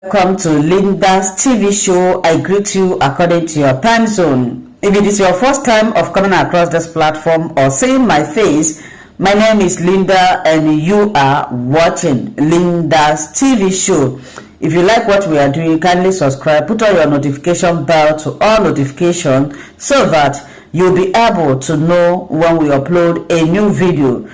Welcome to Linda's TV show. I greet you according to your time zone. If it is your first time of coming across this platform or seeing my face, my name is Linda and you are watching Linda's TV show. If you like what we are doing, kindly subscribe, put on your notification bell to all notifications so that you'll be able to know when we upload a new video.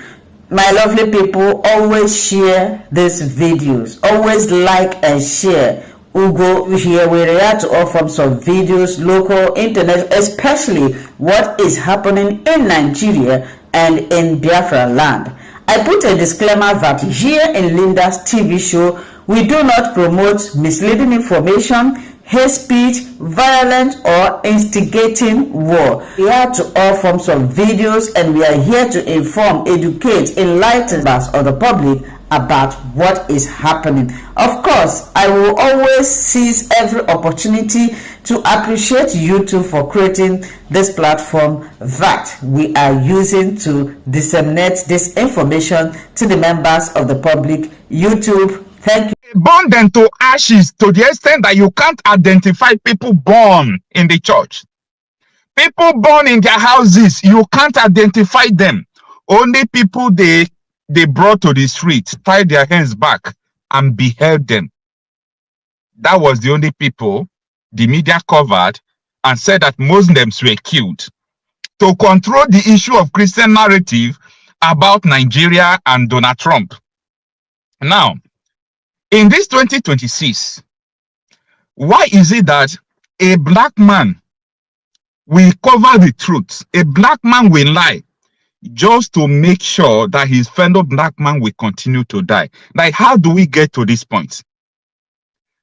My lovely people, always share these videos, always like and share. Ugo here, we react to all forms of videos, local, internet, especially what is happening in Nigeria and in Biafra land. I put a disclaimer that here in Linda's TV show, we do not promote misleading information, hate speech, violent or instigating war. We are to all forms of videos and we are here to inform, educate, enlighten us or the public about what is happening. Of course, I will always seize every opportunity to appreciate YouTube for creating this platform that we are using to disseminate this information to the members of the public. YouTube, thank you. Burn them to ashes to the extent that you can't identify people born in the church. People born in their houses, you can't identify them. Only people they brought to the street, tied their hands back and beheaded them. That was the only people the media covered and said that Muslims were killed. To control the issue of Christian narrative about Nigeria and Donald Trump. Now, in this 2026, why is it that a black man will cover the truth? A black man will lie just to make sure that his fellow black man will continue to die. Like, how do we get to this point?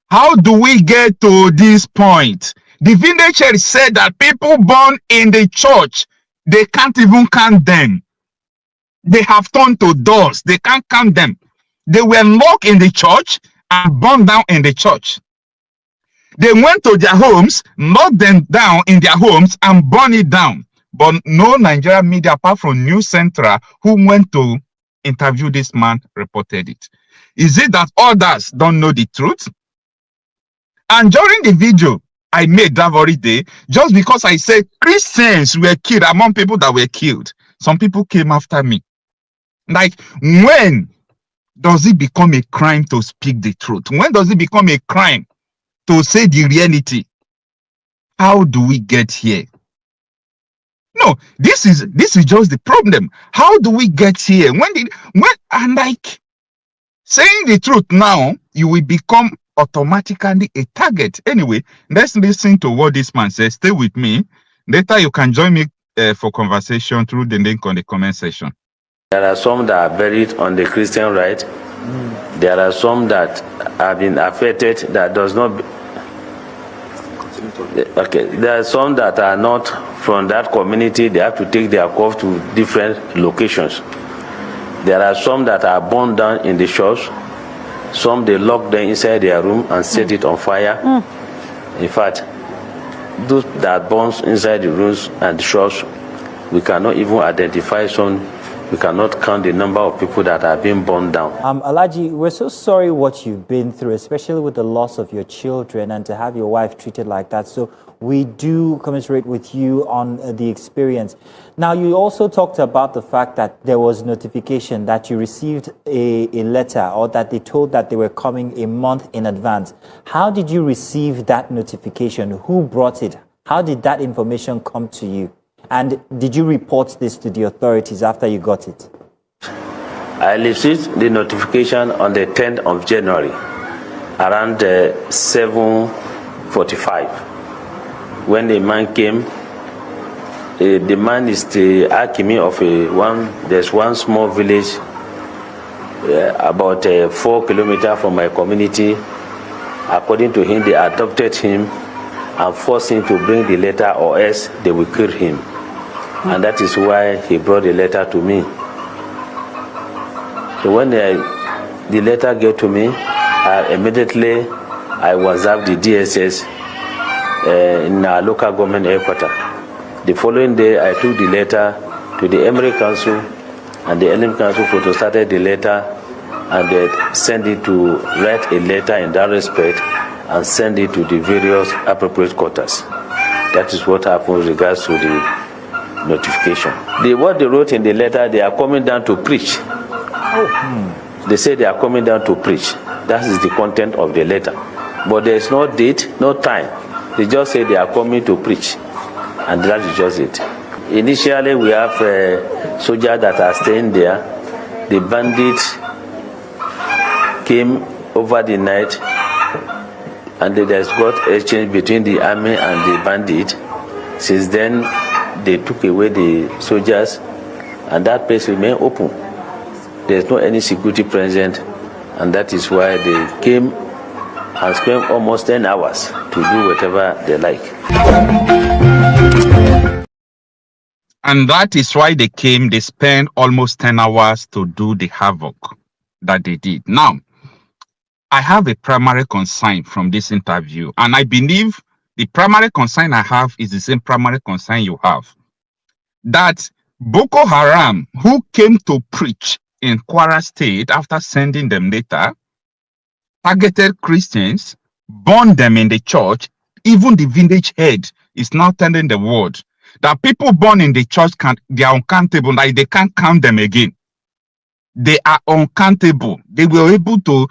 How do we get to this point? The village head said that people born in the church, they can't even count them. They have turned to dust. They can't count them. They were locked in the church and burned down in the church. They went to their homes, knocked them down in their homes and burned it down. But no Nigerian media apart from News Central who went to interview this man reported it. Is it that others don't know the truth? And during the video I made that very day, just because I said Christians were killed among people that were killed, some people came after me. Like, when does it become a crime to speak the truth? When does it become a crime to say the reality? How do we get here? No, this is just the problem. How do we get here? When and like saying the truth now, you will become automatically a target. Anyway, let's listen to what this man says. Stay with me. Later you can join me for conversation through the link on the comment section. There are some that are buried on the Christian right. There are some that have been affected that does not. Okay, there are some that are not from that community. They have to take their call to different locations. There are some that are burned down in the church. Some they lock them inside their room and set it on fire. In fact, those that burns inside the rooms and the church, we cannot even identify some. We cannot count the number of people that have been burned down. Alhaji, we're so sorry what you've been through, especially with the loss of your children and to have your wife treated like that. So we do commiserate with you on the experience. Now, you also talked about the fact that there was notification that you received a letter, or that they told that they were coming a month in advance. How did you receive that notification? Who brought it? How did that information come to you? And did you report this to the authorities after you got it? I received the notification on the 10th of January, around 7:45. When the man came, the man is the Akimi of there's one small village about 4 kilometers from my community. According to him, they adopted him and forced him to bring the letter, or else they will kill him. And that is why he brought the letter to me. So when the letter got to me, immediately I WhatsApped the DSS in our local government headquarters. The following day, I took the letter to the Emirate Council, and the Emirate Council photostarted the letter and they send it to write a letter in that respect and send it to the various appropriate quarters. That is what happens with regards to the notification. What they wrote in the letter, they are coming down to preach. They say they are coming down to preach. That is the content of the letter. But there is no date, no time. They just say they are coming to preach. And that is just it. Initially, we have soldiers that are staying there. The bandits came over the night, and there's got exchange between the army and the bandit. Since then, they took away the soldiers, and that place remained open. There's no any security present, and that is why they came and spent almost 10 hours to do whatever they like. And that is why they came. They spent almost 10 hours to do the havoc that they did. Now, I have a primary concern from this interview, and I believe the primary concern I have is the same primary concern you have. That Boko Haram, who came to preach in Kwara State after sending them later, targeted Christians, burned them in the church. Even the village head is now telling the world that people born in the church, they are uncountable, like they can't count them again. They are uncountable. They were able to,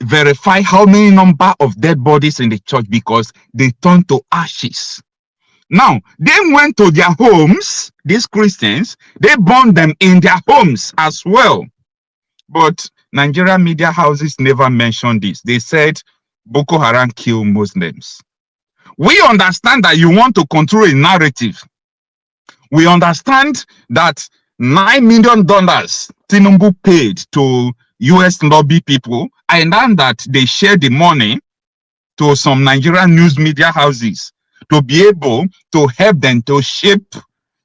verify how many number of dead bodies in the church because they turned to ashes. Now, they went to their homes, these Christians, they burned them in their homes as well. But Nigerian media houses never mentioned this. They said Boko Haram killed Muslims. We understand that you want to control a narrative. We understand that $9 million Tinubu paid to US lobby people, and then that they share the money to some Nigerian news media houses to be able to help them to shape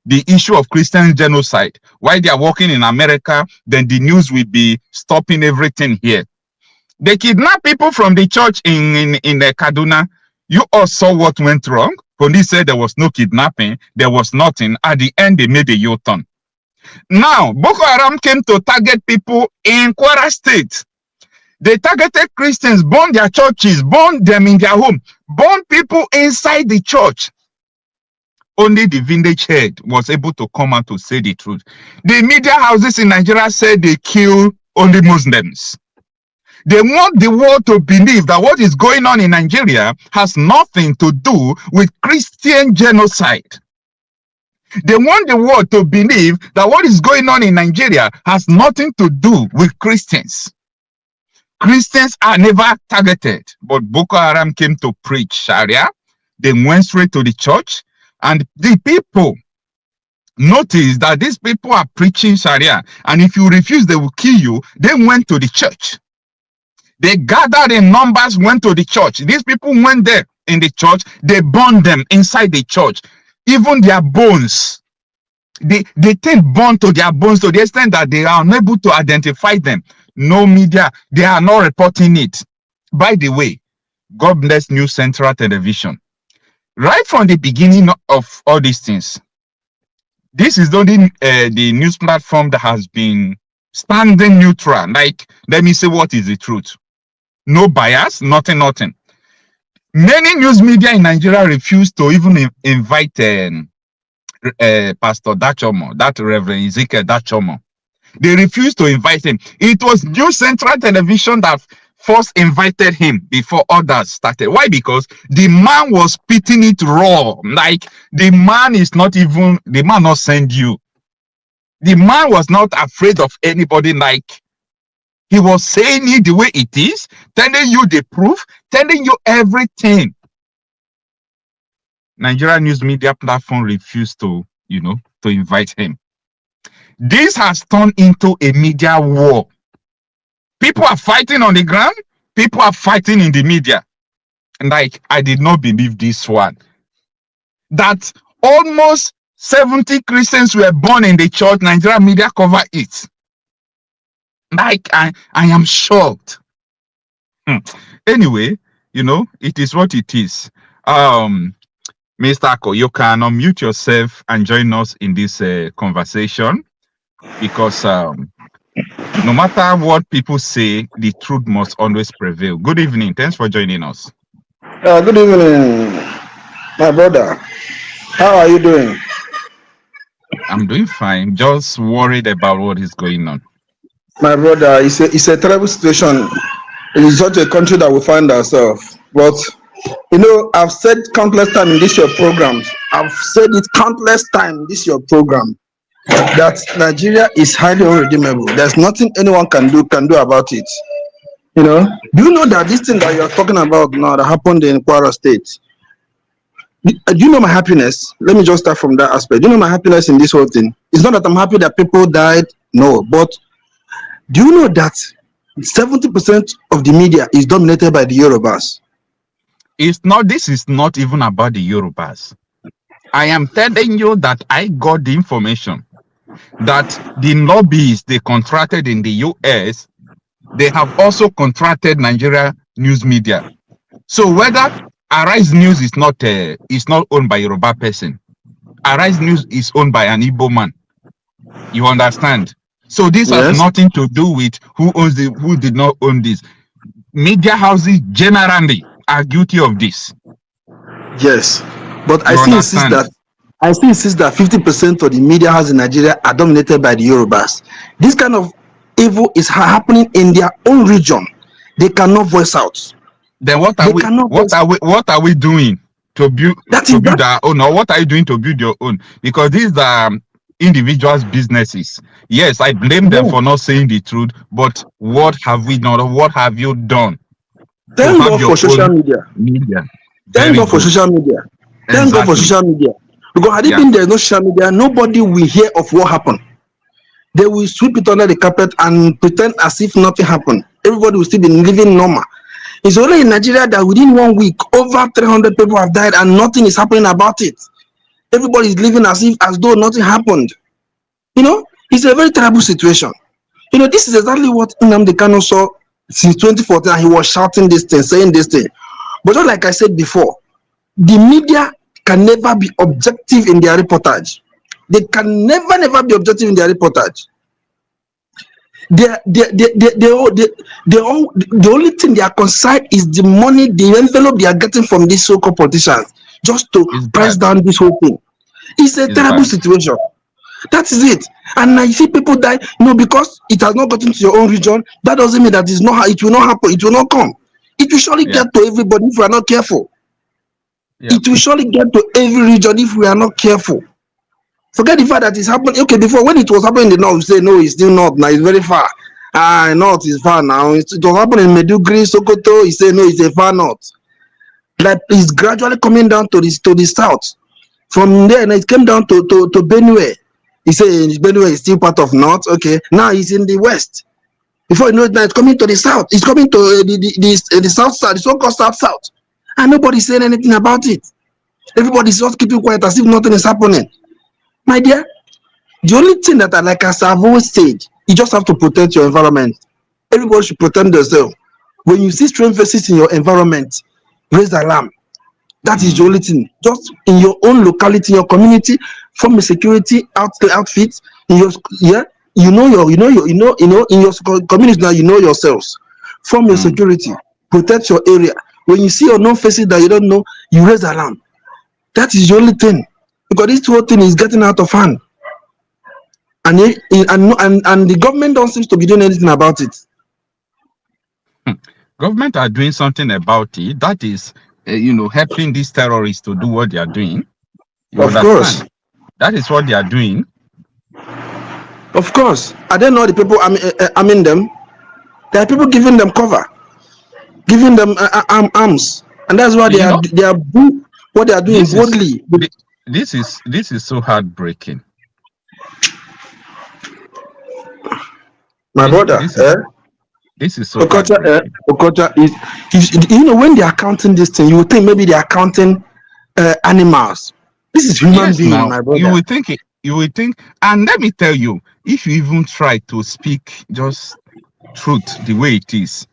the issue of Christian genocide. While they are working in America, then the news will be stopping everything here. They kidnap people from the church in the Kaduna. You all saw what went wrong. Police said there was no kidnapping. There was nothing. At the end, they made a U-turn. Now, Boko Haram came to target people in Kwara State. They targeted Christians, burned their churches, burned them in their home, burned people inside the church. Only the village head was able to come out to say the truth. The media houses in Nigeria said they kill only Muslims. They want the world to believe that what is going on in Nigeria has nothing to do with Christian genocide. They want the world to believe that what is going on in Nigeria has nothing to do with Christians. Christians are never targeted, but Boko Haram came to preach Sharia. They went straight to the church, and the people noticed that these people are preaching Sharia, and if you refuse, they will kill you. They went to the church. They gathered in numbers, went to the church. These people went there in the church. They burned them inside the church. Even their bones, they take burned to their bones to the extent that they are unable to identify them. No media, they are not reporting it. By the way, God bless New Central Television. Right from the beginning of all these things, this is only the news platform that has been standing neutral. Like, let me say what is the truth. No bias, nothing. Many news media in Nigeria refuse to even invite Pastor Dachomo, that Reverend Ezekiel Dachomo. They refused to invite him. It was New Central Television that first invited him before others started. Why? Because the man was spitting it raw. Like, the man not send you. The man was not afraid of anybody. Like, he was saying it the way it is, telling you the proof, telling you everything. Nigerian news media platform refused to invite him. This has turned into a media war. People are fighting on the ground. People are fighting in the media. And like, I did not believe this one. That almost 70 Christians were born in the church. Nigerian media cover it. Like, I am shocked. Anyway, it is what it is. Mr. Ako, you can unmute yourself and join us in this conversation, because No matter what people say, the truth must always prevail. Good evening. Thanks for joining us. Good evening, my brother. How are you doing? I'm doing fine. Just worried about what is going on. My brother, it's a terrible situation. It is such a country that we find ourselves. But I've said countless times in this your programs. I've said it countless times in this your program that Nigeria is highly unredeemable. There's nothing anyone can do about it. Do you know that this thing that you are talking about now that happened in Kwara State? Do you know my happiness? Let me just start from that aspect. Do you know my happiness in this whole thing? It's not that I'm happy that people died, no, but do you know that 70% of the media is dominated by the Yorubas? This is not even about the Yorubas. I am telling you that I got the information that the lobbies they contracted in the US, they have also contracted Nigeria news media. So whether Arise News is not owned by a Yoruba person, Arise News is owned by an Igbo man. You understand? So this has nothing to do with who did not own this. Media houses generally are guilty of this. Yes, but I still insist that 50% of the media houses in Nigeria are dominated by the Yorubas. This kind of evil is happening in their own region. They cannot voice out. Then what are we doing to build our own? Or what are you doing to build your own? Because these are individuals' businesses. Yes, I blame them for not saying the truth, but what have we done? Or what have you done? Thank God for social media. Thank God for social media. Thank God for social media. Because had it been there no social media, nobody will hear of what happened. They will sweep it under the carpet and pretend as if nothing happened. Everybody will still be living normal. It's only in Nigeria that within 1 week, over 300 people have died and nothing is happening about it. Everybody is living as though nothing happened. It's a very terrible situation. This is exactly what Nnamdi Kanu saw since 2014, and he was shouting this thing, saying this thing. But just like I said before, the media can never be objective in their reportage. They can never be objective in their reportage. The only thing they are concerned is the money, the envelope they are getting from these so-called politicians, just to press down this whole thing. It's a terrible situation. That is it. And I see people die, because it has not gotten to your own region. That doesn't mean that it will not happen. It will not come. It will surely get to everybody if we are not careful. It will surely get to every region if we are not careful. Forget the fact that it's happening. Okay, before, when it was happening in the north, you say no, it's still not. Now it's very far. North is far now. It was happening in Meduguri, Sokoto. You say no, it's a far north. Like it's gradually coming down to the south. From there, it came down to Benue. He said Benue is still part of north. Okay, now it's in the west. Before you know it, now it's coming to the south. It's coming to the south side, the so-called south, and nobody's saying anything about it. Everybody's just keeping quiet as if nothing is happening. My dear, the only thing that as I've always said, you just have to protect your environment. Everybody should protect themselves. When you see strange faces in your environment, raise the alarm. That is the only thing. Just in your own locality, your community, form a security outfit. In your in your community now, you know yourselves. Form your security. Protect your area. When you see unknown faces that you don't know, you raise the alarm. That is the only thing. Because this whole thing is getting out of hand, and the government don't seem to be doing anything about it. Government are doing something about it. That is, helping these terrorists to do what they are doing. Of course, that is what they are doing. Of course, I don't know the people. I mean them. There are people giving them cover, giving them arms, and that's why they are doing what they are doing boldly. This is so heartbreaking. My brother, this is so Okocha is, when they are counting this thing, you would think maybe they are counting animals. This is human being, my brother. You would think, and let me tell you, if you even try to speak just truth the way it is,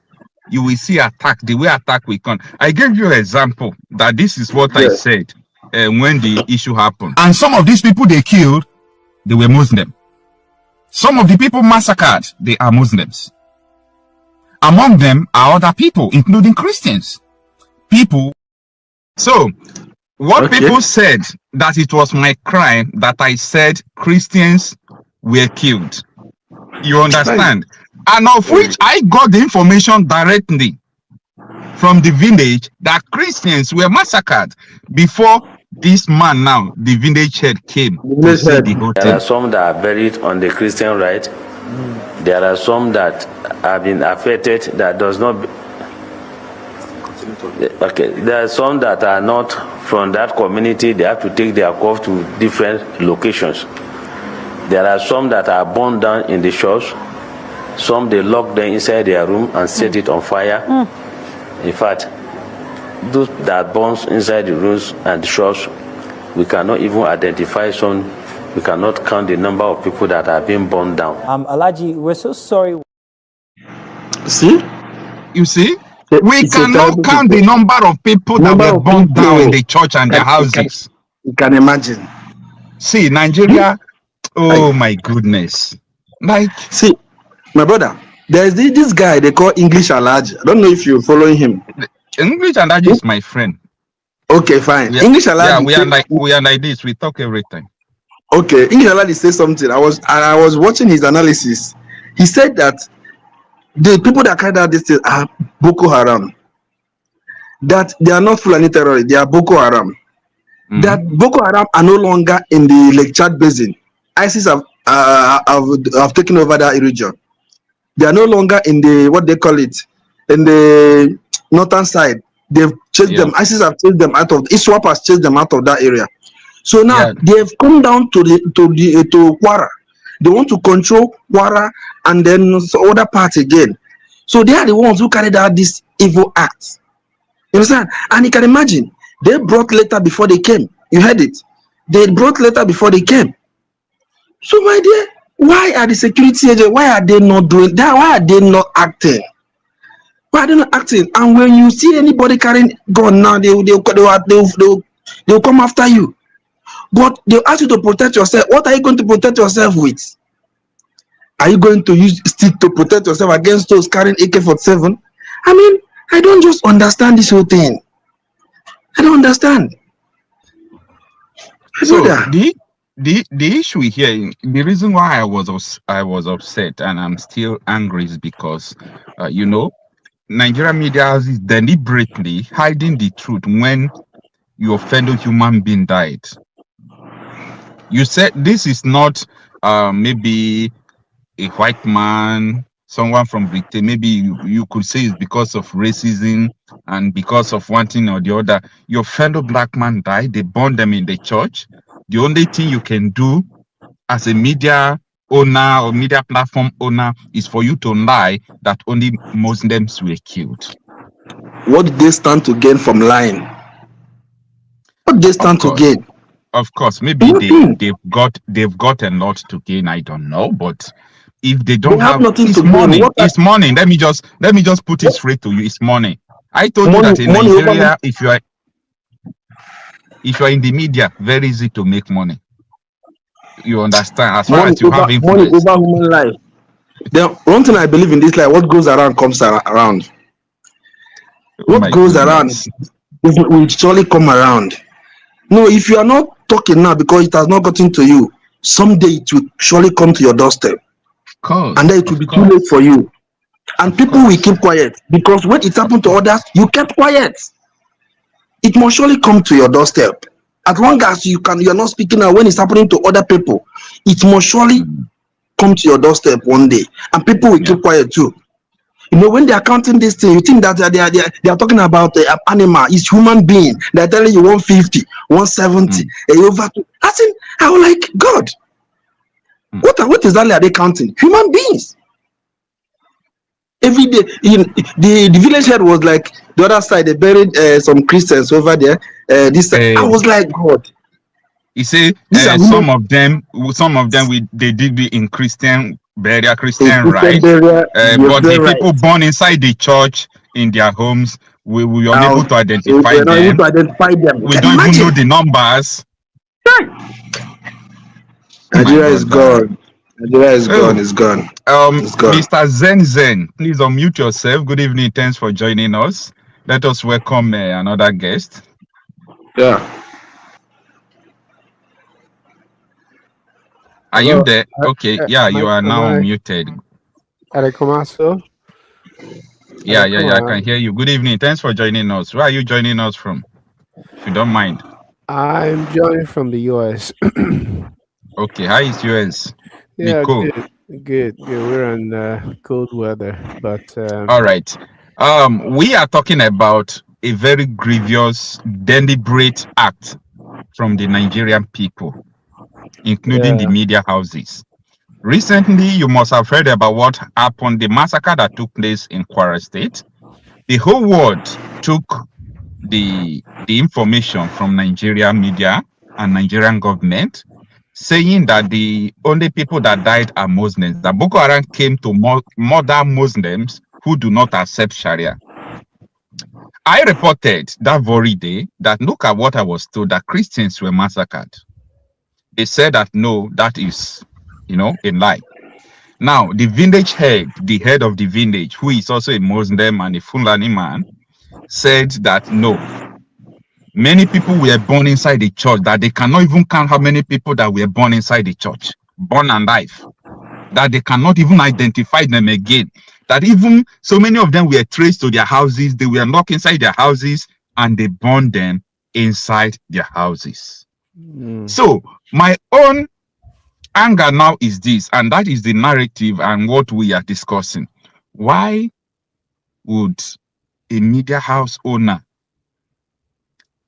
you will see the way attack will come. I gave you an example that this is what I said. When the issue happened, and some of these people they killed, they were Muslim. Some of the people massacred, they are Muslims. Among them are other people, including Christians. So, what people said that it was my crime that I said Christians were killed. You understand? And of which I got the information directly from the village that Christians were massacred before this man now, the village head, came to see the whole thing. There are some that are buried on the Christian right. There are some that have been affected that does not. Okay, there are some that are not from that community. They have to take their corpse to different locations. There are some that are burned down in the church. Some they lock them inside their room and set it on fire. In fact, those that burns inside the rooms and the church, we cannot even identify some. We cannot count the number of people that have been burned down. Alhaji, we're so sorry. See? You see? We cannot count the number of people that were burned down in the church and their houses. You can imagine. See, Nigeria, oh my goodness. Like, see, my brother, there's this guy they call English Alhaji. I don't know if you're following him. English Alhaji is my friend. Okay, fine. English Alhaji. Yeah, we are like this. We talk every time. Okay, English Alhaji said something. I was watching his analysis. He said that the people that carried out this thing are Boko Haram. That they are not Fulani terrorists, they are Boko Haram. That Boko Haram are no longer in the Lake Chad Basin. ISIS have taken over that region. They are no longer in the, what they call it, in the northern side. They've chased them. ISIS have chased them out of, ISWAP has chased them out of that area. So now they have come down to Kwara. They want to control Kwara and then other parts again. So they are the ones who carried out this evil act. You understand? And you can imagine, they brought letter before they came. You heard it. They brought letter before they came. So my dear, why are the security agents, why are they not doing that? Why are they not acting? Why are they not acting? And when you see anybody carrying gun now, they'll come after you. But they'll ask you to protect yourself. What are you going to protect yourself with? Are you going to use stick to protect yourself against those carrying AK-47? I mean, I don't just understand this whole thing. I don't understand. So the issue here, the reason why I was upset and I'm still angry is because you know, Nigerian media is deliberately hiding the truth when your fellow human being died. You said this is not maybe a white man, someone from Britain. Maybe you could say it's because of racism and because of one thing or the other. Your fellow black man died. They burned them in the church. The only thing you can do as a media owner or media platform owner is for you to lie that only Muslims were killed. What did they stand to gain from lying? What did they stand to gain? Of course, maybe they've got a lot to gain. I don't know, but if they don't have nothing to money, it's money. Let me just put it straight to you. It's money. I told you that in Nigeria, if you are in the media, very easy to make money. You understand? As far as you have influence. Money over human life. The one thing I believe in this life, what goes around comes around. What goes around will surely come around. No, if you are not talking now because it has not gotten to you, someday it will surely come to your doorstep. And then it will be too late for you. And people will keep quiet because when it happened to others, you kept quiet. It must surely come to your doorstep. As long as you are not speaking out when it's happening to other people, it must surely come to your doorstep one day. And people will keep quiet too. You know, when they are counting this thing, you think that they are talking about an animal. It's human being. They're telling you 150, 170, over. I think I was like, God, what exactly are they counting? Human beings. Every day, the village head was like the other side. They buried some Christians over there. This side. I was like, God. You see, some of them, they did it in Christian burial, Christian right. But the people born inside the church in their homes, we were unable to identify them. We don't even know the numbers. Nigeria is God. Nigeria is gone. Oh, It's gone. It's gone. Mr. Zen, please unmute yourself. Good evening. Thanks for joining us. Let us welcome another guest. Yeah. Are Hello. you there? Okay. Yeah, you are now muted. Adekomaso? Yeah. I can hear you. Good evening. Thanks for joining us. Where are you joining us from? If you don't mind. I'm joining from the US. Okay. How is US? Yeah, Cool. good. We're in cold weather, but All right. We are talking about a very grievous, deliberate act from the Nigerian people, including the yeah, media houses. Recently, you must have heard about what happened, the massacre that took place in Kwara State. The whole world took the information from Nigerian media and Nigerian government, saying that the only people that died are Muslims, that Boko Haram came to murder Muslims who do not accept Sharia. I reported that very day that look at what I was told, that Christians were massacred. They said that no, that is, a lie. Now, the head of the village, who is also a Muslim and a Fulani man, said that no, many people were born inside the church, that they cannot even count how many people that were born inside the church, born alive, that they cannot even identify them again, that even so many of them were traced to their houses, they were locked inside their houses, and they burned them inside their houses. So my own anger now is this, and that is the narrative and what we are discussing. Why would a media house owner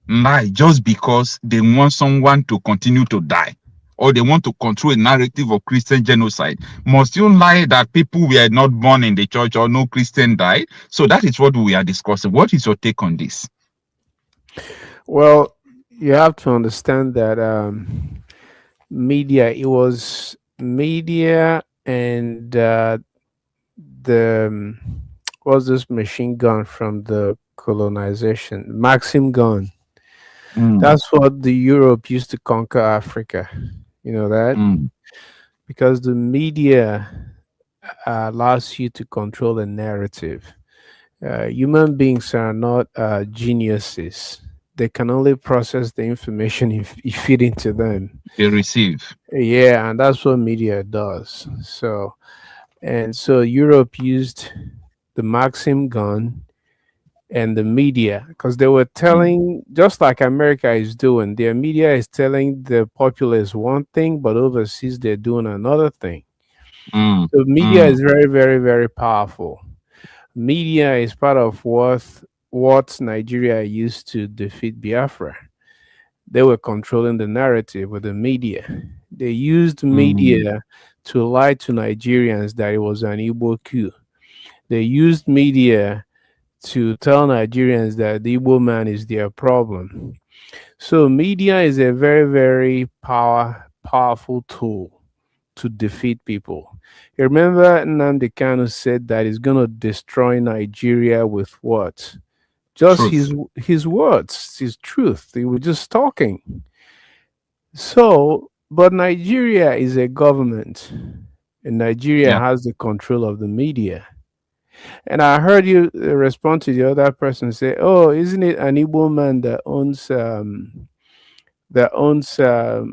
lie just because they want someone to continue to die, or they want to control a narrative of Christian genocide? Must you lie that people were not born in the church or no Christian died? So that is what we are discussing. What is your take on this? well, you have to understand that it was media and the what's this machine gun from the colonization, Maxim gun. That's what the Europe used to conquer Africa. You know that? Because the media allows you to control the narrative. Human beings are not geniuses. They can only process the information you feed into them. They receive. Yeah, and that's what media does. So Europe used the Maxim gun and the media, because they were telling, just like America is doing, their media is telling the populace one thing, but overseas they're doing another thing. So media is very, very, very powerful. Media is part of what Nigeria used to defeat Biafra. They were controlling the narrative with the media. They used media to lie to Nigerians that it was an Igbo coup. They used media to tell Nigerians that the Igbo man is their problem. So media is a very, very powerful tool to defeat people. You remember Nnamdi Kanu said that he's going to destroy Nigeria with what? Just his words, his truth. He was just talking. So, but Nigeria is a government, and Nigeria has the control of the media. And I heard you respond to the other person, say, "Oh, isn't it an Igbo man that owns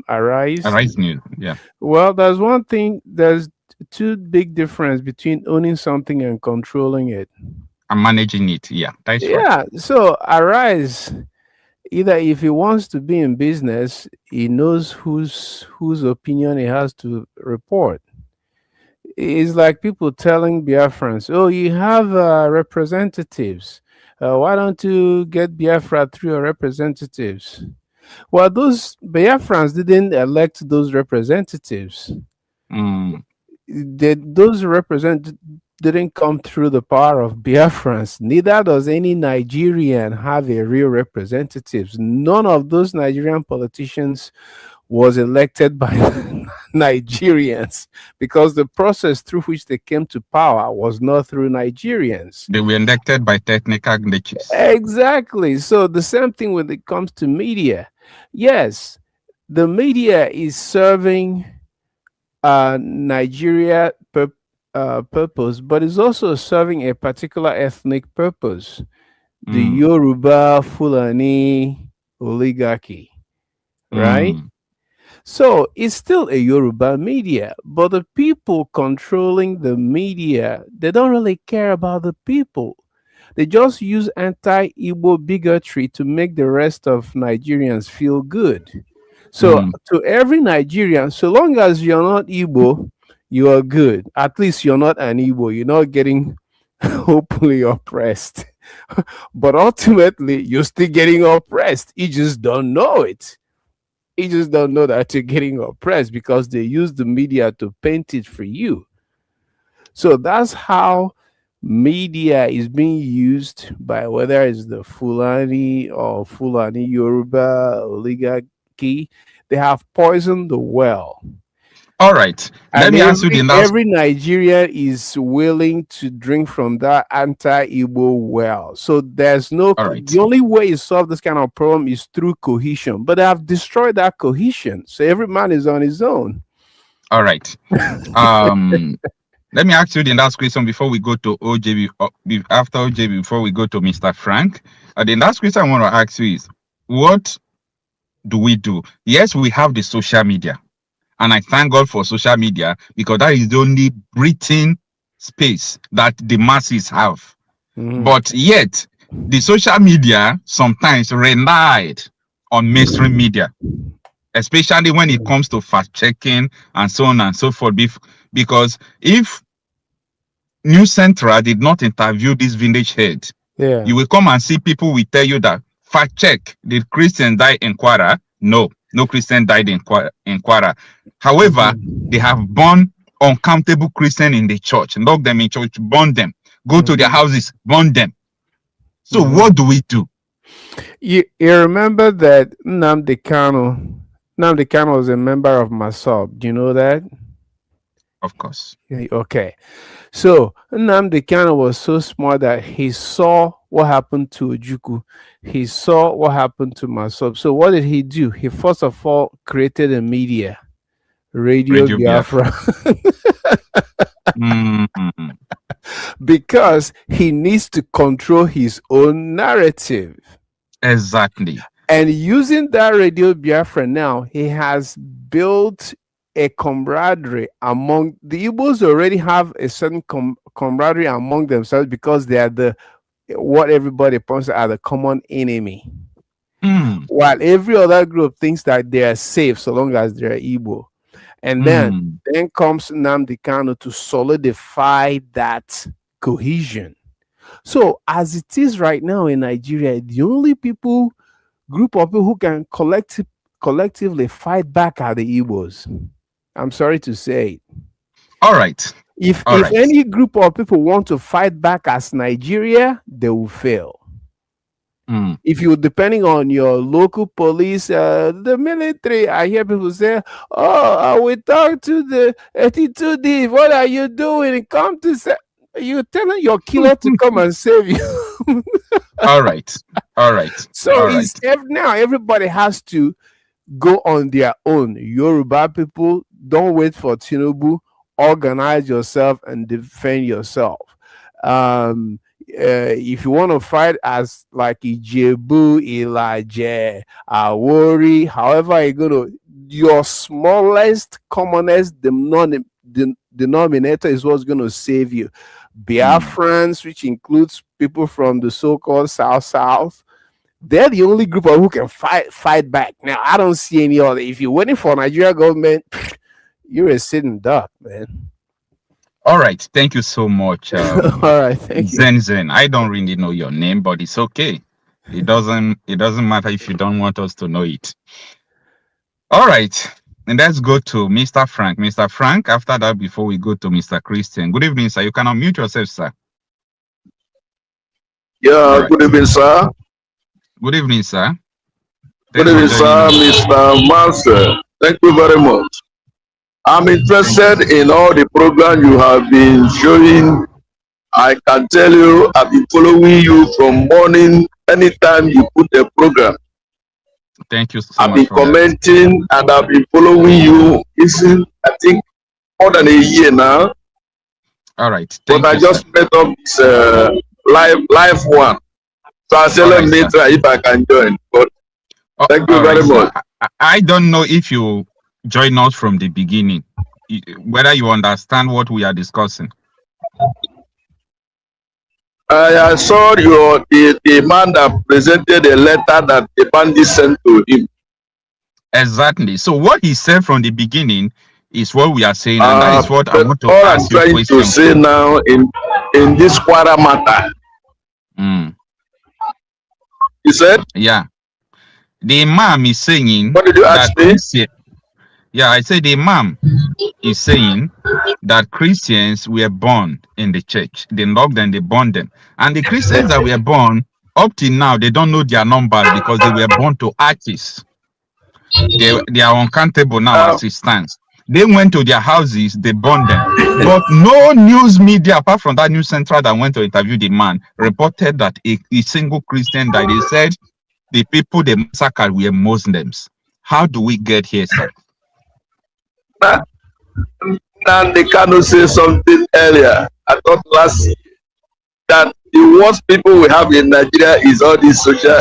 Arise?" Arise News, yeah. Well, there's one thing. There's two big difference between owning something and controlling it. And managing it, yeah, that's right. Yeah. So Arise, either if he wants to be in business, he knows whose opinion he has to report. It's like people telling Biafrans, "Oh, you have representatives. Why don't you get Biafra through your representatives?" Well, those Biafrans didn't elect those representatives. Those representatives didn't come through the power of Biafrans. Neither does any Nigerian have a real representatives. None of those Nigerian politicians was elected by Nigerians, because the process through which they came to power was not through Nigerians. They were elected by technical glitches. Exactly. So the same thing when it comes to media. Yes, the media is serving Nigeria purpose, but it's also serving a particular ethnic purpose. The Yoruba Fulani oligarchy, right? So it's still a Yoruba media, but the people controlling the media, they don't really care about the people. They just use anti-Igbo bigotry to make the rest of Nigerians feel good. So to every Nigerian, so long as you're not Igbo, you are good. At least you're not an Igbo. You're not getting openly oppressed. But ultimately, you're still getting oppressed. You just don't know it. You just don't know that you're getting oppressed because they use the media to paint it for you. So that's how media is being used by whether it's the Fulani or Fulani Yoruba oligarchy. They have poisoned the well. All right. Let me ask you the last. Every Nigerian is willing to drink from that anti-Igbo well. So there's no. Right. The only way you solve this kind of problem is through cohesion. But they have destroyed that cohesion. So every man is on his own. All right. Let me ask you the last question before we go to OJ. After OJ, before we go to Mr. Frank, the last question I want to ask you is, what do we do? Yes, we have the social media. And I thank God for social media because that is the only breathing space that the masses have. But yet, the social media sometimes relied on mainstream media, especially when it comes to fact-checking and so on and so forth. Because if News Central did not interview this village head, you will come and see people will tell you that fact-check, did Christian die in Kwara? No Christian died in Kwara. However, they have born uncountable Christians in the church, lock them in church, burn them, go to their houses, burn them. So what do we do? You remember that Nnamdi Kanu was a member of MASOB. Do you know that? Of course. Okay. So Nnamdi Kanu was so smart that he saw what happened to Ojukwu. He saw what happened to MASOB. So what did he do? He first of all created a media, Radio Biafra. Because he needs to control his own narrative. Exactly. And using that Radio Biafra now, he has built a camaraderie among the Igbos. Already have a certain camaraderie among themselves because they are what everybody points at the common enemy. While every other group thinks that they are safe so long as they're Igbo. And then comes Nnamdi Kanu to solidify that cohesion. So as it is right now in Nigeria, the only group of people who can collectively fight back are the Igbos. I'm sorry to say it. All right. If any group of people want to fight back as Nigeria, they will fail. If you're depending on your local police, the military, I hear people say, "Oh, we talk to the 82D. What are you doing? Come to say." You're telling your killer to come and save you. All right. So now everybody has to go on their own. Yoruba people, don't wait for Tinubu. Organize yourself and defend yourself. If you want to fight as like Ijebu, Ilaje, Awori, however you're going to, your smallest, commonest denominator is what's going to save you. Biafrans, which includes people from the so-called South, they're the only group of who can fight back. Now, I don't see any other. If you're waiting for Nigeria government, you're a sitting duck, man. All right. Thank you so much. All right. Thank you. Zen. I don't really know your name, but it's okay. It doesn't matter if you don't want us to know it. All right. And let's go to Mr. Frank. Mr. Frank, after that, before we go to Mr. Christian. Good evening, sir. You can unmute yourself, sir. Yeah, right. Good evening, sir. Good evening, sir. Good evening, sir, Mr. Marcel. Thank you very much. I'm interested in all the program you have been showing. I can tell you, I've been following you from morning, anytime you put a program. Thank you so I've much. I've been commenting and I've been following you. I think more than a year now. All right. But Thank I you, just sir. met up this live one. So I said, All let right, me sir. try if I can join. But thank you All right, very sir. much. I don't know if you join us from the beginning, whether you understand what we are discussing. I saw the man that presented a letter that the bandit sent to him. Exactly. So what he said from the beginning is what we are saying, and that is what I But want to all I'm ask you trying to question say from. now in this Kwara matter, Mm. he said, Yeah. The Imam is saying what did you ask that me? Christian. Yeah, I said the Imam is saying that Christians were born in the church. They knocked and they burned them. And the Christians that were born, up till now, they don't know their numbers because they were born to artists. They are uncountable now Uh, as it stands. They went to their houses, they burned them. But no news media, apart from that news central that went to interview the man, reported that a single Christian died. They said the people they massacred were Muslims. How do we get here, sir? Nandi Kanu say something earlier. I thought last year that the worst people we have in Nigeria is all this social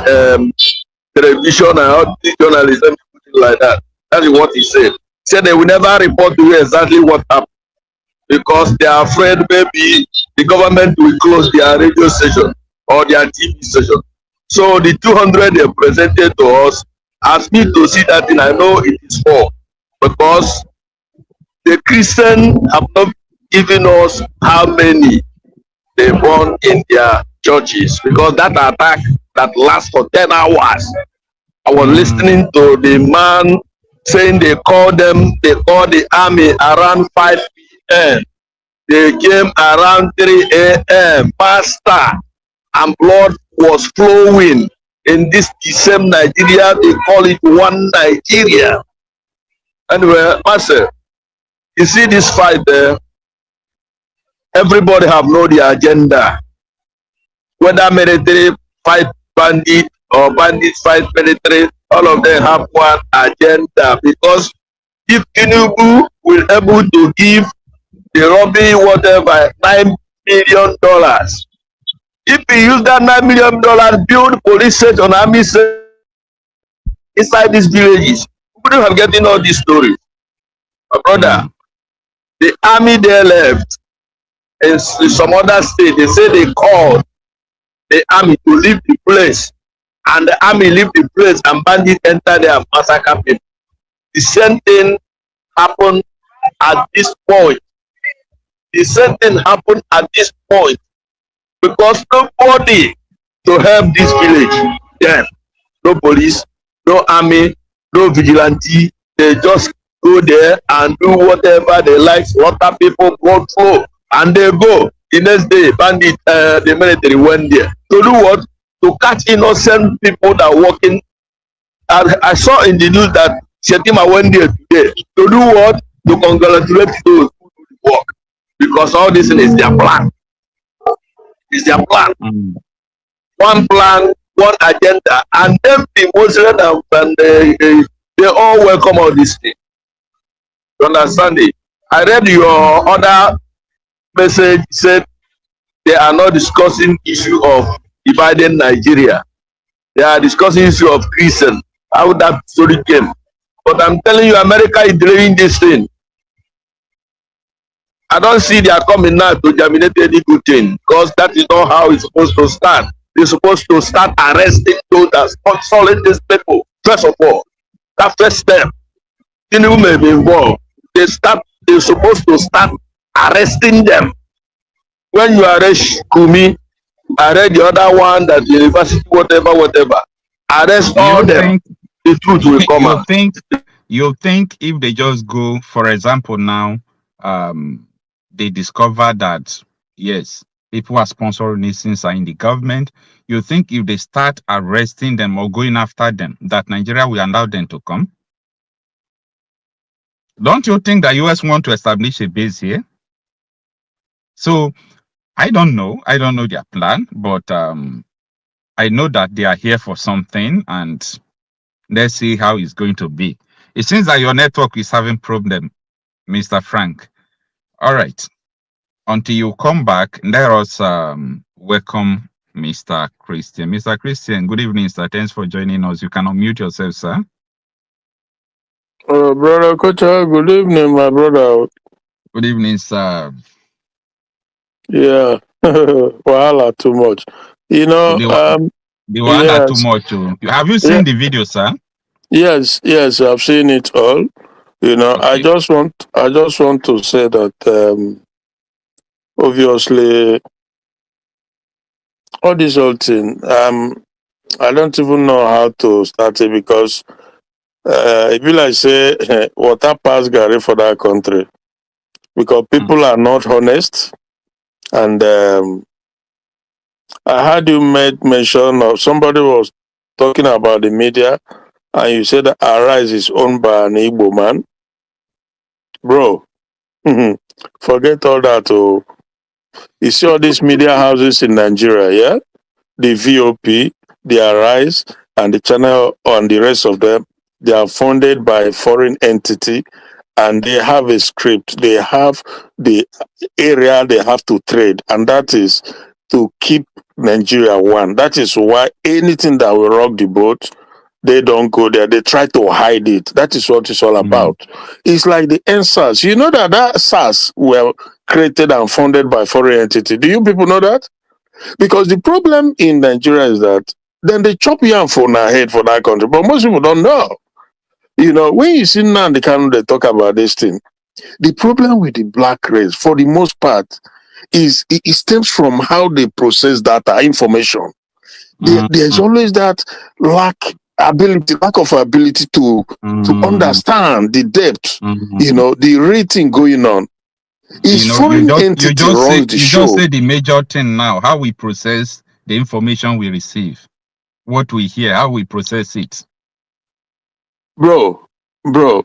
television and all this journalism like that. That is what he said. He said they will never report to you exactly what happened because they are afraid maybe the government will close their radio station or their TV station. So the 200 they presented to us, asked me to see that thing. I know it is for because the Christian have not given us how many they born in their churches because that attack that lasts for 10 hours. I was listening to the man saying they called the army around 5 p.m. They came around 3 a.m. Pastor, and blood was flowing in this the same Nigeria. They call it one Nigeria. Anyway, Pastor, you see this fight there, everybody have know the agenda. Whether military fight bandit or bandits fight military, all of them have one agenda. Because if Tinubu will able to give the robbery whatever $9 million, if he use that $9 million build police station, army station inside these villages, we wouldn't have getting all these stories. My brother, the army there left in some other state. They say they called the army to leave the place, and the army leave the place and bandits enter there and massacre people. The same thing happened at this point. The same thing happened at this point because nobody to help this village. Then no police, no army, no vigilante. They just go there and do whatever they like, slaughter people, blood flow, and they go. The next day, bandit, the military went there to do what? To catch innocent people that are working. I saw in the news that Shetima went there today to do what? To congratulate those who do the work, because all this is their plan. It's their plan. One plan, one agenda, and then the Muslim and they all welcome all this thing. You understand it? I read your other message, said they are not discussing issue of dividing Nigeria. They are discussing issue of Christian, how that story came. But I'm telling you, America is delaying this thing. I don't see they are coming now to germinate any good thing, because that is not how it's supposed to start. They're supposed to start arresting those that sponsoring these people. First of all, that first step, Tinubu may be involved. They're supposed to start arresting them. When you arrest Kumi, arrest the other one, that university, whatever, arrest all them. The truth will come out. You think if they just go, for example, now, they discover that, yes, people are sponsoring these things are in the government, you think if they start arresting them or going after them, that Nigeria will allow them to come? Don't you think the US want to establish a base here? So I don't know their plan, but I know that they are here for something, and let's see how it's going to be. It seems that your network is having problem, Mr. Frank. All right. Until you come back, let us welcome Mr. Christian. Mr. Christian, good evening, sir. Thanks for joining us. You can unmute yourself, sir. Brother Kocha, good evening, my brother. Good evening, sir. Yeah, wahala too much. You know, The wa- the wahala too yes, much. Oh. Have you yeah, seen the video, sir? yes, I've seen it all. You know, Okay. I just want to say that obviously all this whole thing, I don't even know how to start it because if you like say water pass Gary for that country because Mm, people are not honest and I heard you made mention of somebody was talking about the media, and you said that Arise is owned by an Igbo man, bro. Forget all that. Oh, you see all these media houses in Nigeria, yeah, the VOP, the Arise, and the Channel, and the rest of them. They are funded by a foreign entity, and they have a script. They have the area they have to trade, and that is to keep Nigeria one. That is why anything that will rock the boat, they don't go there. They try to hide it. That is what it's all mm, about. It's like the NSAS. You know that SARS were created and funded by foreign entity. Do you people know that? Because the problem in Nigeria is that then they chop yam for our head for that country, but most people don't know. You know, when you see now the kind they talk about this thing, the problem with the black race, for the most part, is it stems from how they process data information. mm, There's always that lack of ability to mm, understand the depth, mm. the rating going on. You Is know, foreign you entity just say runs the show, the major thing now. How we process the information we receive, what we hear, how we process it. bro, bro.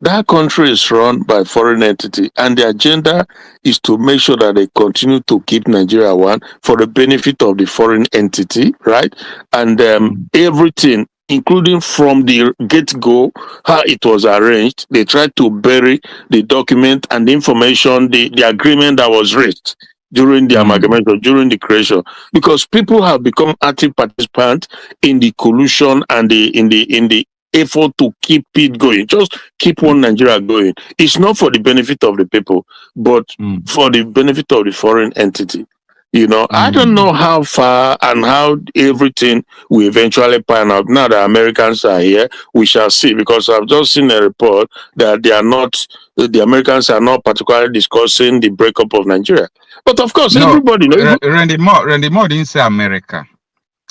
That country is run by foreign entity, and the agenda is to make sure that they continue to keep Nigeria one for the benefit of the foreign entity, right? And Mm, everything, including from the get go, how it was arranged, they tried to bury the document and the information, the agreement that was reached during the mm, amalgamation, during the creation, because people have become active participants in the collusion and the effort to keep it going. Just keep one Nigeria going. It's not for the benefit of the people, but mm, for the benefit of the foreign entity. You know, I don't mm. know how far and how everything will eventually pan out. Now that Americans are here, we shall see. Because I've just seen a report that the Americans are not particularly discussing the breakup of Nigeria. But of course, No, everybody, even, Randy Moore didn't say America.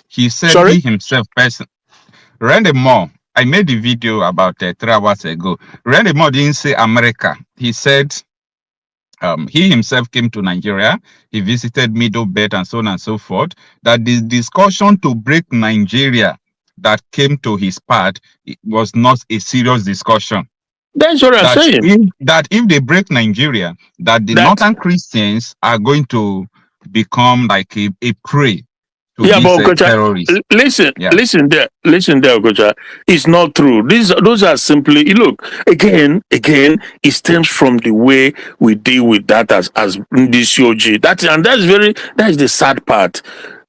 He said sorry. he himself Randy Moore, I made the video about 3 hours ago. Randy Moore didn't say America. He said he himself came to Nigeria. He visited Middle Belt and so on and so forth. That the discussion to break Nigeria that came to his part, it was not a serious discussion. That's what I'm saying. That if they break Nigeria, that the That northern Christians are going to become like a prey to Yeah, these but Okocha, terrorists. Yeah. listen there, Okocha. It's not true. Those are simply look again. It stems from the way we deal with that as this COG. That is the sad part.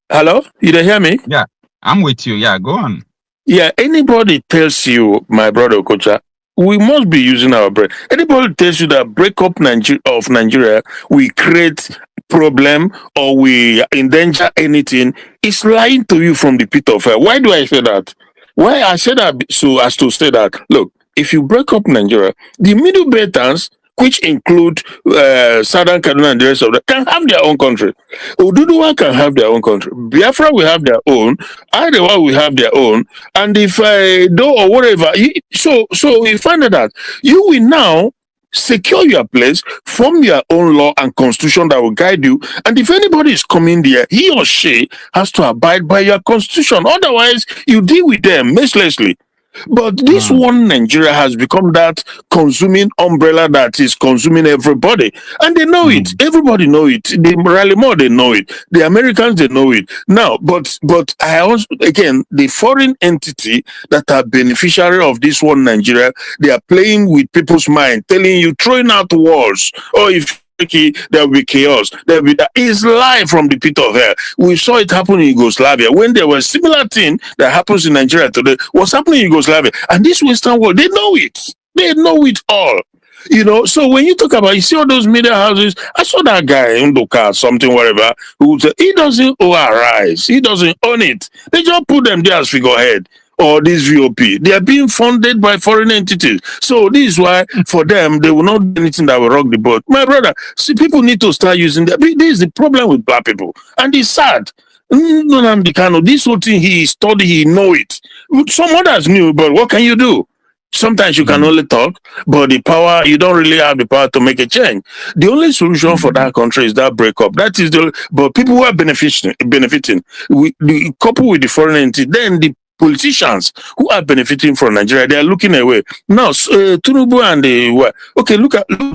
Hello, you don't hear me? Yeah, I'm with you. Yeah, go on. Yeah, anybody tells you, my brother Okocha, we must be using our brain. Anybody tells you that breakup of Nigeria, we create problem or we endanger anything, is lying to you from the pit of hell. Why do I say that? Why I say that so as to say that, look, if you break up Nigeria, the Middle Beltans, which include Southern Kaduna and the rest of them, can have their own country. Oduduwa can have their own country. Biafra will have their own. Arewa will have their own. And if do or whatever, so you find out that you will now secure your place, form your own law and constitution that will guide you. And if anybody is coming there, he or she has to abide by your constitution. Otherwise, you deal with them mercilessly. But this Mm, one Nigeria has become that consuming umbrella that is consuming everybody. And they know it. mm, Everybody know it. The rally more they know it. The Americans they know it. Now, but I also again the foreign entity that are beneficiary of this one Nigeria, they are playing with people's mind, telling you throwing out walls. Or if anarchy, there will be chaos, there will be that. It's live from the pit of hell. We saw it happen in Yugoslavia when there was similar thing that happens in Nigeria today. What's happening in Yugoslavia? And this Western world, they know it. They know it all. So when you talk about, you see all those media houses, I saw that guy in Ndoka, something, whatever, who said he doesn't own our rights, he doesn't own it. They just put them there as figurehead or this VOP. They are being funded by foreign entities. So this is why for them, they will not do anything that will rock the boat. My brother, see, people need to start using that. This is the problem with black people. And it's sad. This whole thing he studied, he know it. Some others knew, but what can you do? Sometimes you can only talk, but the power, you don't really have the power to make a change. The only solution for that country is that breakup. That is but people who are benefiting, coupled with the foreign entity, then the politicians who are benefiting from Nigeria, they are looking away. Now, Tinubu and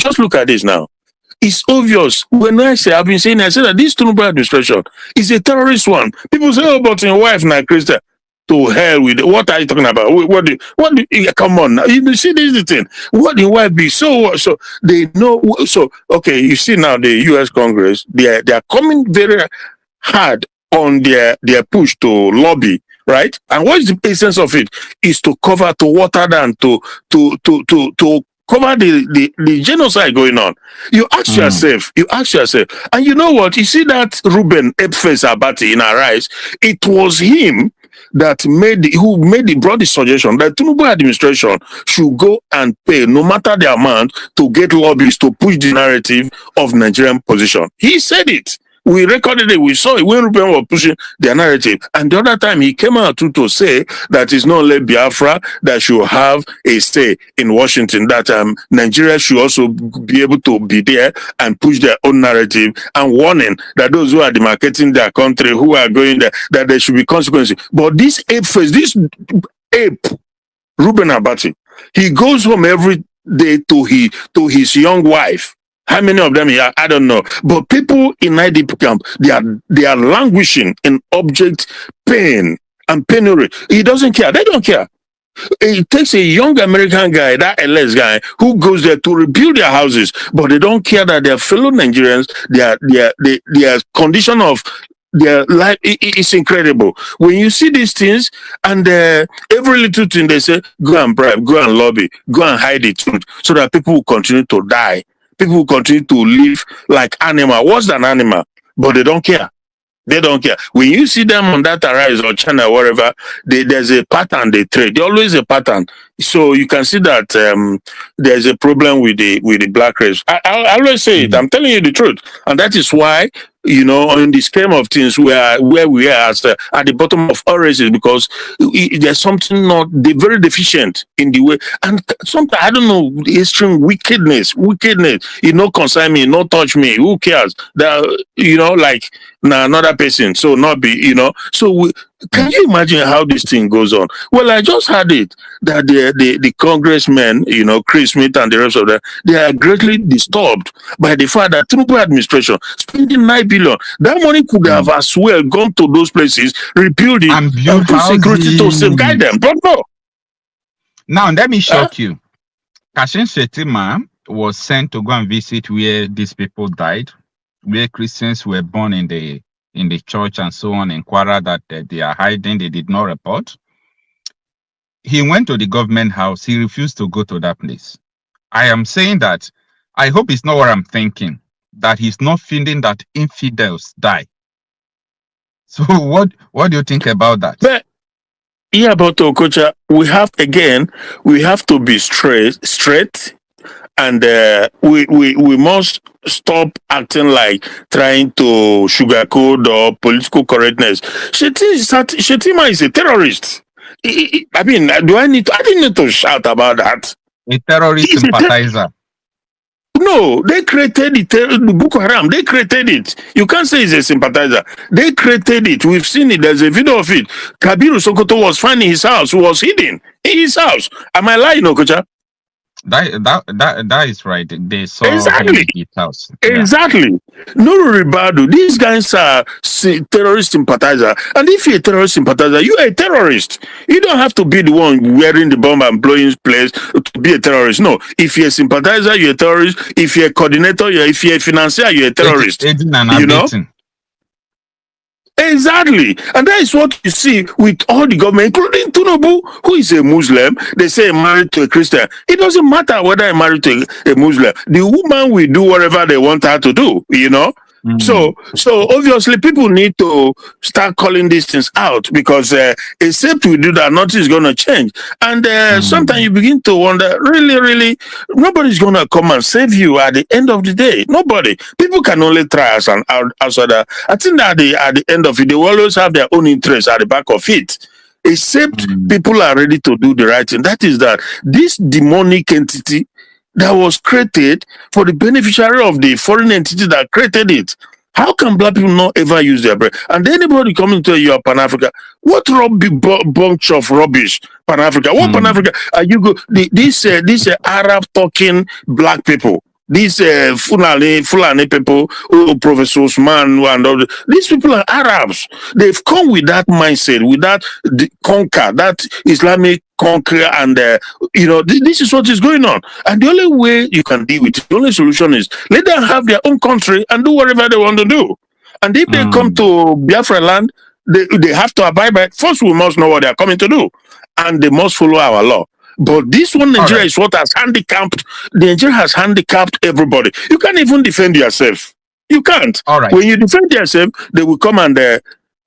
just look at this now. It's obvious. When I've been saying, I said that this Tinubu administration is a terrorist one. People say, oh, but your wife now, Christian. To hell with it. What are you talking about? Come on now. You see, this is the thing. What the wife be so they know. So okay, you see now the U.S. Congress, they are coming very hard on their push to lobby, right? And what is the essence of it? Is to water down, to cover the genocide going on. You ask yourself, and you know what? You see that Ruben Ephes Abati in our eyes, it was him that brought the suggestion that Tinubu administration should go and pay no matter the amount to get lobbyists to push the narrative of Nigerian position. He said it. We recorded it. We saw it when Ruben was pushing their narrative. And the other time he came out to say that it's not only Biafra that should have a stay in Washington, that Nigeria should also be able to be there and push their own narrative, and warning that those who are demarcating their country, who are going there, that there should be consequences. But this ape, Ruben Abati, he goes home every day to his young wife. How many of them here? I don't know. But people in IDP camp, they are languishing in object pain and penury. He doesn't care. They don't care. It takes a young American guy, that LS guy, who goes there to rebuild their houses, but they don't care that their fellow Nigerians, their condition of their life is incredible. When you see these things, and every little thing they say, go and bribe, go and lobby, go and hide the truth, so that people will continue to die. People will continue to live like animal, worse than animal, but they don't care. They don't care. When you see them on that Arise or channel, wherever, there's a pattern they trade. There's always a pattern. So you can see that there's a problem with the black race. I always say it. I'm telling you the truth, and that is why, in the scheme of things, where we are at the bottom of all races, because there's something they're very deficient in the way, and sometimes, I don't know, extreme wickedness, concern me, not touch me, who cares? That, like, another person, so not be, so can you imagine how this thing goes on? Well, I just heard it, that the congressmen, Chris Smith and the rest of them, they are greatly disturbed by the fact that Tinubu administration spending $9 billion. That money could have as well gone to those places, rebuild it, and put security to safeguard them. But no. Now, let me shock you. Kashim Shettima was sent to go and visit where these people died, where Christians were born in the church and so on in Kwara, that they are hiding, they did not report. He went to the government house. He refused to go to that place. I am saying that, I hope it's not what I'm thinking, that he's not feeling that infidels die. So what do you think about that? But, but Okocha, we have to be straight, and we must stop acting like trying to sugarcoat or political correctness. Shettima is a terrorist. I didn't need to shout about that. A terrorist sympathizer. No, they created the Boko Haram. They created it. You can't say he's a sympathizer. They created it. We've seen it. There's a video of it. Kabiru Sokoto was found in his house. Who was hidden in his house. Am I lying, Okocha? That is right. They saw him Exactly. in his house. Yeah. Exactly. No Ribadu. These guys are terrorist sympathizer. And if you're a terrorist sympathizer, you are a terrorist. You don't have to be the one wearing the bomb and blowing place to be a terrorist. No. If you're a sympathizer, you're a terrorist. If you're a coordinator, if you're a financier, you're a terrorist. Aiding and You know? abetting. Exactly. And that is what you see with all the government, including Tinubu, who is a Muslim. They say married to a Christian. It doesn't matter whether I'm married to a Muslim. The woman will do whatever they want her to do, you know? So obviously people need to start calling these things out because except we do that, nothing is going to change. And sometimes you begin to wonder, really, nobody's going to come and save you at the end of the day. Nobody. People can only try as an outsider. I think that at the end of it, they will always have their own interests at the back of it. Except people are ready to do the right thing. That is that this demonic entity that was created for the beneficiary of the foreign entity that created it. How can black people not ever use their brain? And anybody coming to you are Pan-Africa, what bunch of rubbish, Pan-Africa? What Pan-Africa are you go? These Arab talking black people. These Fulani people, Professor Usman, and all these people are Arabs. They've come with that mindset, with that conquer, that Islamic conquer, and this is what is going on. And the only way you can deal with it, the only solution is let them have their own country and do whatever they want to do. And if they come to Biafra land, they have to abide by. First, we must know what they are coming to do, and they must follow our law. But this one, Nigeria, is what has handicapped. Nigeria has handicapped everybody. You can't even defend yourself. You can't. All right. When you defend yourself, they will come and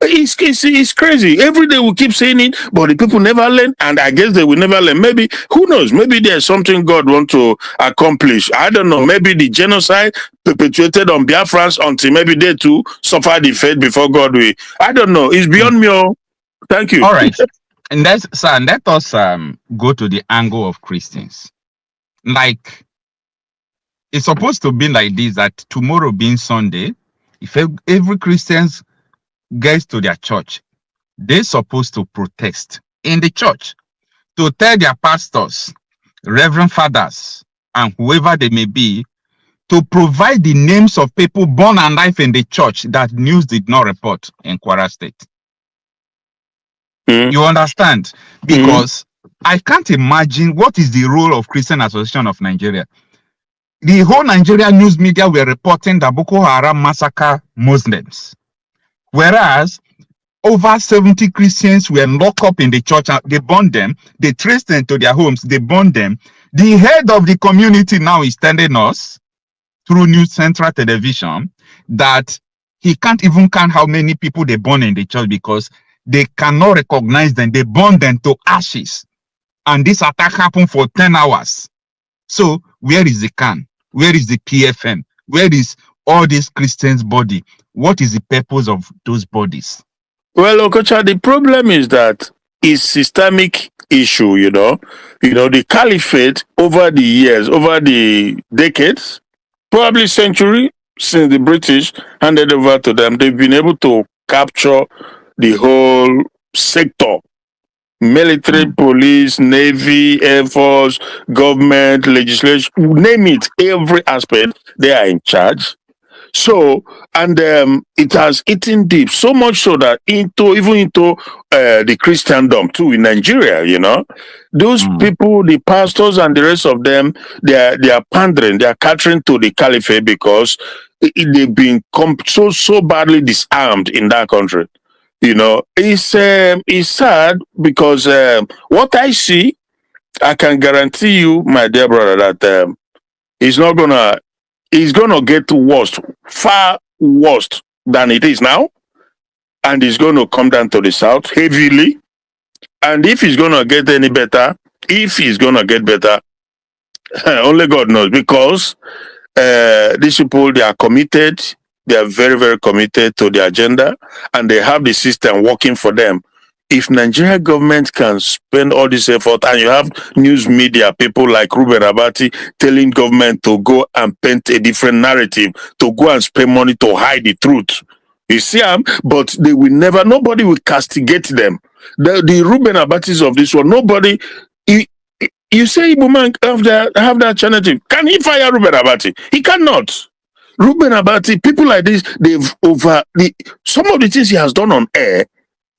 it's crazy. Every day we keep saying it, but the people never learn, and I guess they will never learn. Maybe, who knows? Maybe there's something God wants to accomplish. I don't know. Maybe the genocide perpetuated on Biafrans until maybe they too suffer the fate before God will. I don't know. It's beyond me. Thank you. All right. And let us go to the angle of Christians. Like, it's supposed to be like this, that tomorrow being Sunday, if every Christian gets to their church, they're supposed to protest in the church to tell their pastors, reverend fathers, and whoever they may be, to provide the names of people born alive in the church that news did not report in Kwara State. You understand? Because I can't imagine what is the role of Christian Association of Nigeria. The whole Nigeria news media were reporting that Boko Haram massacre Muslims, whereas over 70 Christians were locked up in the church. They burned them. They traced them to their homes. They burned them. The head of the community now is telling us through News Central Television that he can't even count how many people they burn in the church because they cannot recognize them. They burn them to ashes. And this attack happened for 10 hours. So where is the CAN? Where is the PFM? Where is all these Christians' body? What is the purpose of those bodies? Well, Okocha, the problem is that it's systemic issue, the caliphate over the years, over the decades, probably century since the British handed over to them, they've been able to capture the whole sector. Military, police, navy, air force, government, legislation, name it, every aspect, they are in charge. So, and it has eaten deep, so much so that even into the Christendom too in Nigeria, those people, the pastors and the rest of them, they are pandering, they are catering to the caliphate because they've been so badly disarmed in that country. It's sad because what I see, I can guarantee you, my dear brother, that it's gonna get worse, far worse than it is now, and it's gonna come down to the south heavily. And if it's gonna get any better, only God knows, because these people, they are committed. They are very, very committed to the agenda, and they have the system working for them. If Nigeria government can spend all this effort, and you have news media, people like Ruben Abati telling government to go and paint a different narrative, to go and spend money to hide the truth. You see, but nobody will castigate them. The Ruben Abatis of this one, nobody, You say Igbo man have that alternative. Can he fire Ruben Abati? He cannot. Ruben Abati, people like this, some of the things he has done on air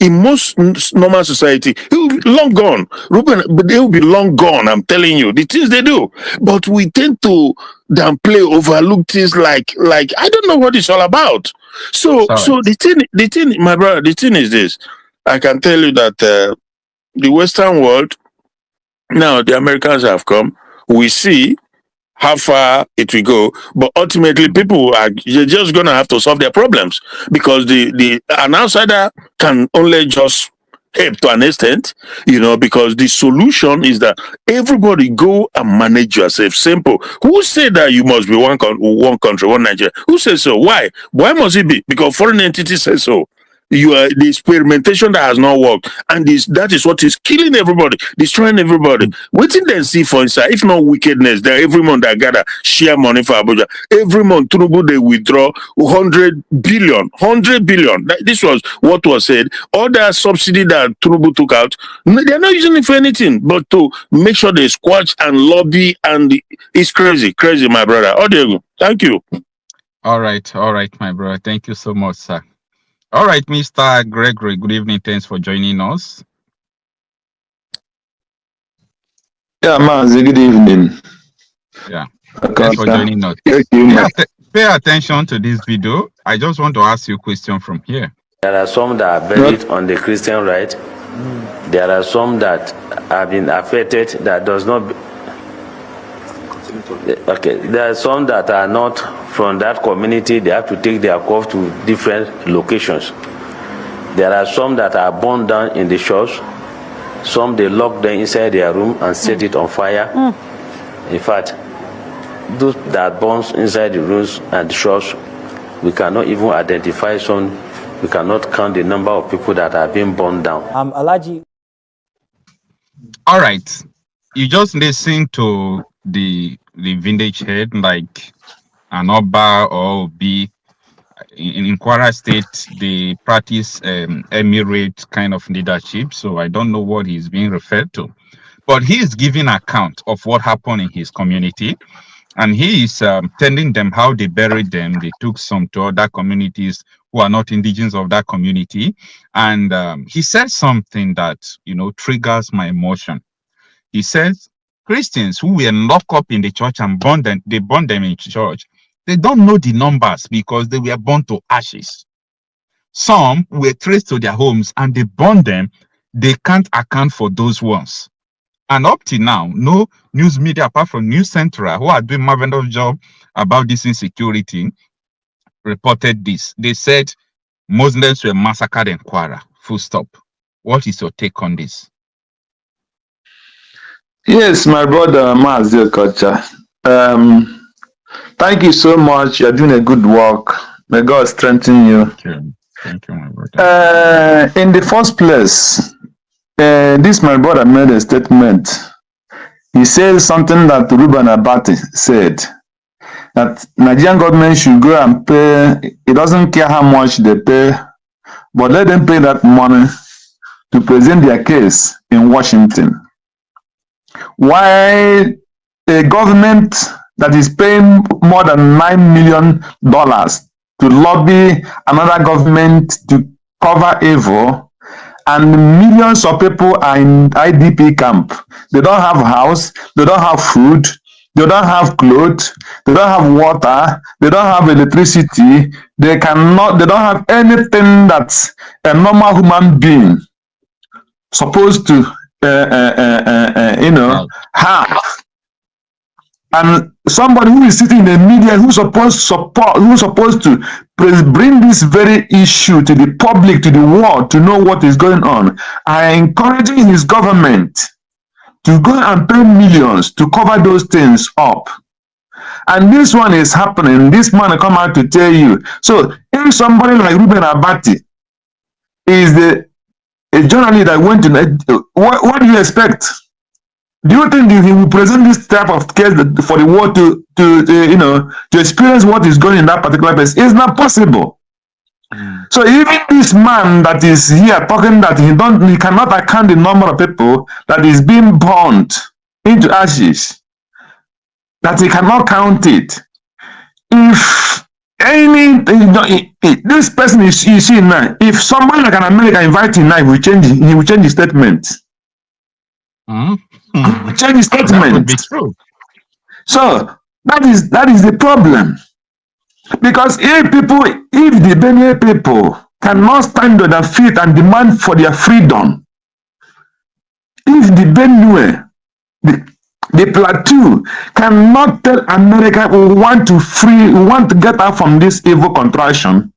in most normal society, he will be long gone. Ruben, but they will be long gone. I'm telling you, the things they do. But we tend to downplay, overlook things like I don't know what it's all about. So the thing, my brother, the thing is this. I can tell you that the Western world, now the Americans have come. We see how far it will go, but ultimately people are just gonna have to solve their problems, because an outsider can only just help to an extent, because the solution is that everybody go and manage yourself. Simple. Who said that you must be one country, one Nigeria? Who says so? Why must it be? Because foreign entities say so. You are the experimentation that has not worked, and that is what is killing everybody, destroying everybody. Waiting then see for inside, if not wickedness, that every month they gather share money for Abuja. Every month Tinubu they withdraw 100 billion. This was what was said. All that subsidy that Tinubu took out, they're not using it for anything but to make sure they squash and lobby, and it's crazy, my brother. Diego, thank you. All right, my brother. Thank you so much, sir. All right, Mr. Gregory, good evening. Thanks for joining us. Yeah, Mazi, good evening. Yeah, thanks for joining us. Pay attention to this video. I just want to ask you a question from here. There are some that are buried on the Christian right. There are some that have been affected that does not... Okay, there are some that are not from that community. They have to take their call to different locations. There are some that are burned down in the church. Some they lock them inside their room and set it on fire. In fact, those that burns inside the rooms and the church, we cannot even identify some. We cannot count the number of people that are being burned down. Alaji. All right, you just listen to the village head, like an Oba or Obi. In Kwara State, they practice emirate kind of leadership, so I don't know what he's being referred to. But he is giving account of what happened in his community, and he is telling them how they buried them. They took some to other communities who are not indigenous of that community, and he said something that triggers my emotion. He says Christians who were locked up in the church and burned them in church, they don't know the numbers because they were burned to ashes. Some were traced to their homes and they burned them. They can't account for those ones. And up to now, no news media apart from News Central, who are doing a marvelous job about this insecurity, reported this. They said Muslims were massacred in Kwara. Full stop. What is your take on this? Yes, my brother Mazi Okocha. Thank you so much. You're doing a good work. May God strengthen you. Thank you, my brother. In the first place, this my brother made a statement. He said something that Ruben Abati said, that Nigerian government should go and pay. It doesn't care how much they pay, but let them pay that money to present their case in Washington. Why a government that is paying more than $9 million to lobby another government to cover evil, and millions of people are in IDP camp. They don't have house, they don't have food, they don't have clothes, they don't have water, they don't have electricity, they don't have anything that a normal human being supposed to have. And somebody who is sitting in the media who's supposed to bring this very issue to the public, to the world, to know what is going on, are encouraging his government to go and pay millions to cover those things up. And this one is happening. This man will come out to tell you. So if somebody like Ruben Abati is a journalist that went to, what do you expect? Do you think he will present this type of case for the world to experience what is going in that particular place? It's not possible. So even this man that is here talking that he cannot account the number of people that is being burned into ashes, that he cannot count it. If this person is you see now, if someone like an American invite him now, he will change his statement. He will change his statement. That would be true. So that is the problem. Because if the Benue people cannot stand on their feet and demand for their freedom, if the Benue, the Plateau cannot tell America we want to get out from this evil contraction,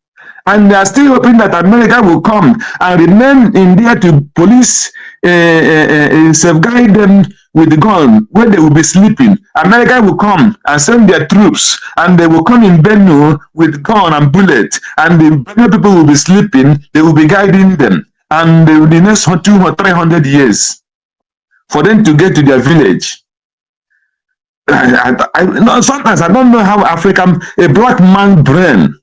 and they are still hoping that America will come and remain in there to police, safeguard them with the gun where they will be sleeping. America will come and send their troops, and they will come in Benue with gun and bullet, and the Benue people will be sleeping. They will be guiding them, and the next 200 or 300 years for them to get to their village. Sometimes I don't know how a black man brain,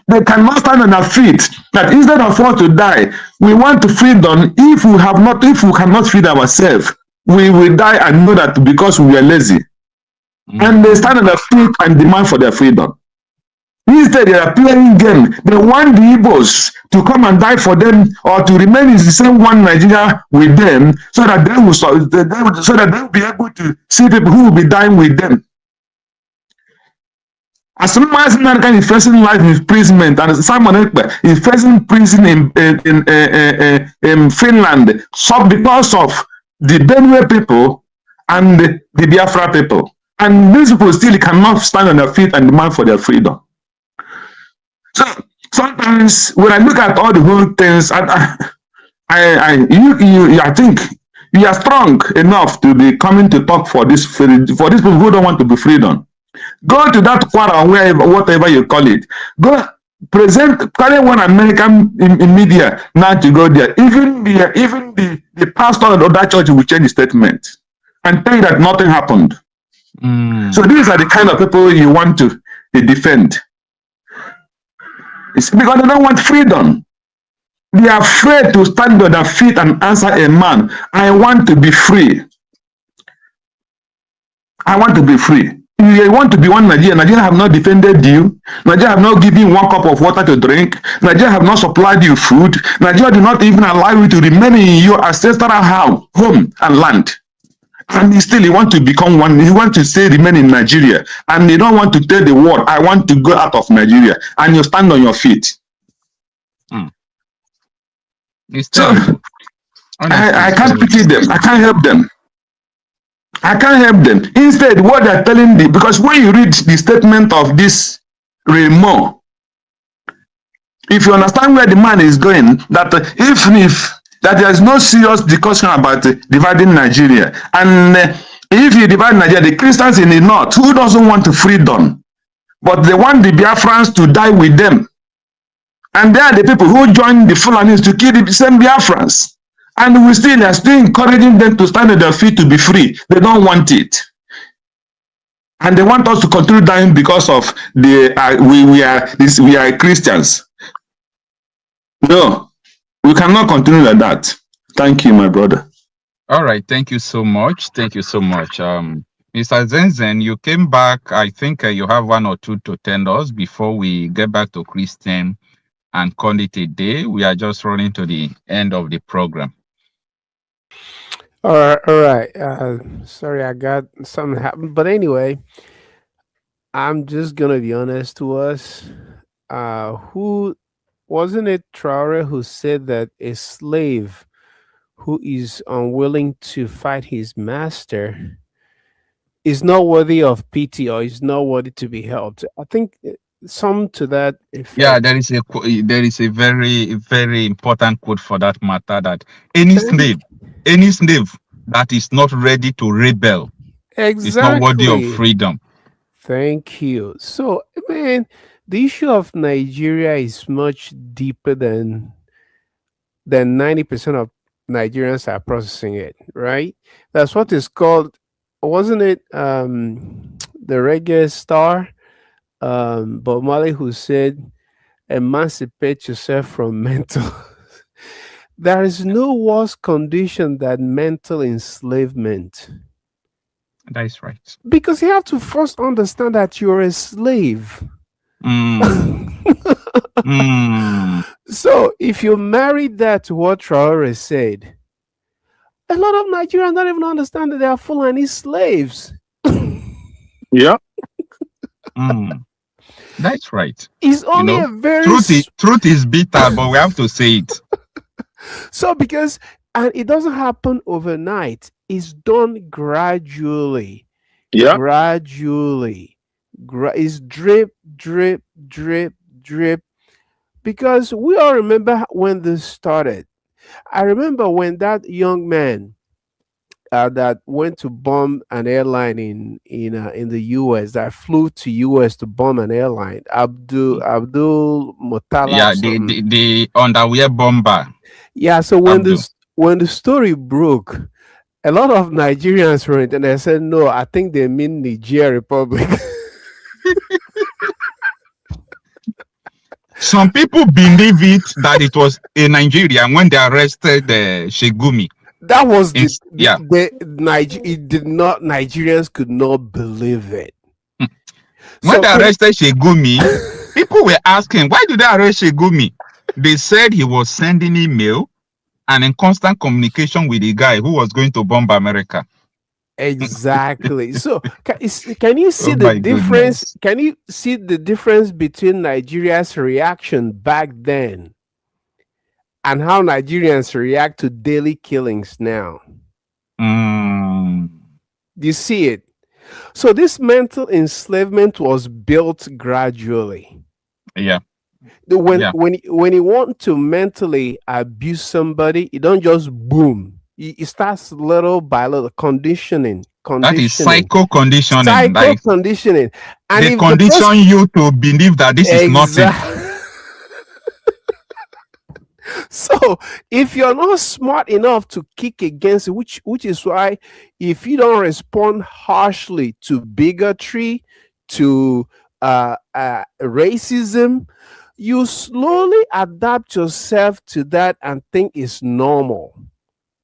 they cannot stand on their feet that instead of us to die, we want to freedom. If we cannot feed ourselves, we will die and know that because we are lazy. And they stand on their feet and demand for their freedom. Instead, they are playing game. They want the Igbos to come and die for them, or to remain in the same one Nigeria with them, so that they will be able to see people who will be dying with them. As soon as America is facing life imprisonment, and Simon Ekpe is facing prison in Finland, so because of the Benue people and the Biafra people, and these people still cannot stand on their feet and demand for their freedom. So sometimes when I look at all the whole things, I think you are strong enough to be coming to talk for these people who don't want to be freedom. Go to that quarter, whatever you call it. Go carry one American in media now to go there. Even the pastor of that church will change the statement and tell you that nothing happened. So these are the kind of people you want to defend. It's because they don't want freedom. They are afraid to stand on their feet and answer a man. I want to be free. I want to be free. You want to be one Nigeria. Nigeria have not defended you. Nigeria have not given you 1 cup of water to drink. Nigeria have not supplied you food. Nigeria do not even allow you to remain in your ancestral home and land. And you want to become one. You want to remain in Nigeria, and you don't want to tell the world, I want to go out of Nigeria, and you stand on your feet. So I can't pity them. I can't help them. I can't help them. Instead, what they're telling me, because when you read the statement of this Remo, if you understand where the man is going, that if that there is no serious discussion about dividing Nigeria, and if you divide Nigeria, the Christians in the north, who doesn't want freedom, but they want the Biafrans to die with them, and they are the people who join the Fulanis to kill the same Biafrans, and we are still encouraging them to stand on their feet to be free. They don't want it, and they want us to continue dying because of we are Christians. No. We cannot continue like that. Thank you, my brother. All right. Thank you so much. Thank you so much. Mr. Zenzen, you came back. I think you have 1 or 2 to tell us before we get back to Christian and call it a day. We are just running to the end of the program. All right. Sorry, I got something happened. But anyway, I'm just going to be honest to us. Who wasn't it Traore who said that a slave who is unwilling to fight his master is not worthy of pity, or is not worthy to be helped? I think some to that effect. Yeah, there is a very, very important quote for that matter, that any slave that is not ready to rebel is not worthy of freedom. Thank you. So, man, the issue of Nigeria is much deeper than 90% of Nigerians are processing it, right? That's what is called, wasn't it the reggae star, Bob Marley, who said, emancipate yourself from mental. There is no worse condition than mental enslavement. That is right. Because you have to first understand that you're a slave. So if you marry that to what Traore said, a lot of Nigerians don't even understand that they are Fulani slaves. Yeah. That's right. It's only a very truth is bitter, but we have to say it. So and it doesn't happen overnight. It's done gradually. Yeah. Gradually. It's drip, drip, drip, drip. Because we all remember when this started. I remember when that young man that went to bomb an airline in the U.S. that flew to U.S. to bomb an airline, Abdul Mutala. Yeah, the underwear bomber. Yeah, so when the story broke, a lot of Nigerians were it, and I said, no, I think they mean Niger Republic. Some people believe it that it was in Nigeria when they arrested Shegumi. That was it did not. Nigerians could not believe it. When they arrested Shegumi, people were asking, why did they arrest Shegumi? They said he was sending email and in constant communication with the guy who was going to bomb America. Exactly. So can you see the difference? Goodness. Can you see the difference between Nigeria's reaction back then and how Nigerians react to daily killings now? Do you see it? So this mental enslavement was built gradually. Yeah. When you want to mentally abuse somebody, you don't just boom. It starts little by little conditioning. That is psycho-conditioning. Psycho-conditioning. And they condition you to believe that this is nothing. So if you're not smart enough to kick against it, which is why if you don't respond harshly to bigotry, to racism, you slowly adapt yourself to that and think it's normal.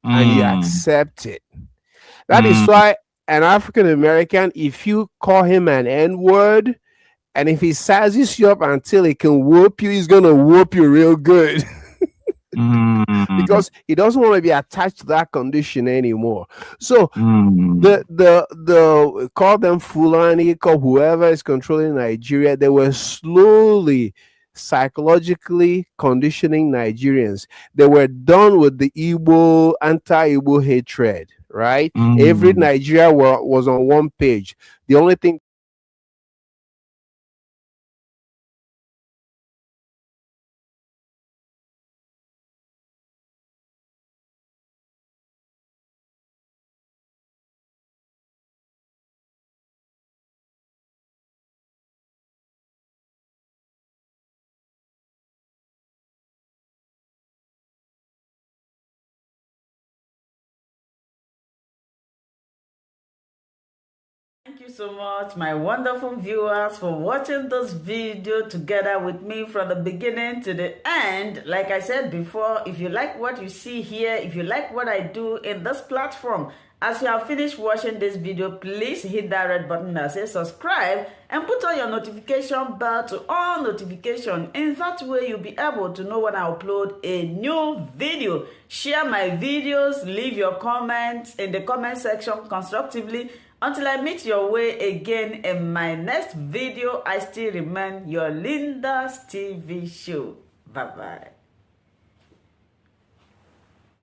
And you accept it. That is why an African American, if you call him an N-word, and if he sizes you up until he can whoop you, he's gonna whoop you real good. Because he doesn't want to be attached to that condition anymore. So the call them Fulani, call whoever is controlling Nigeria, they were slowly psychologically conditioning Nigerians. They were done with the Igbo, anti-Igbo hatred, right? Every Nigeria was on one page. The only thing Thank you so much, my wonderful viewers, for watching this video together with me from the beginning to the end. Like I said before, if you like what you see here, if you like what I do in this platform, as you have finished watching this video, please hit that red button that says subscribe and put on your notification bell to all notification. In that way, you'll be able to know when I upload a new video. Share my videos, leave your comments in the comment section constructively. Until I meet your way again in my next video, I still remain your Linda's TV show. Bye-bye.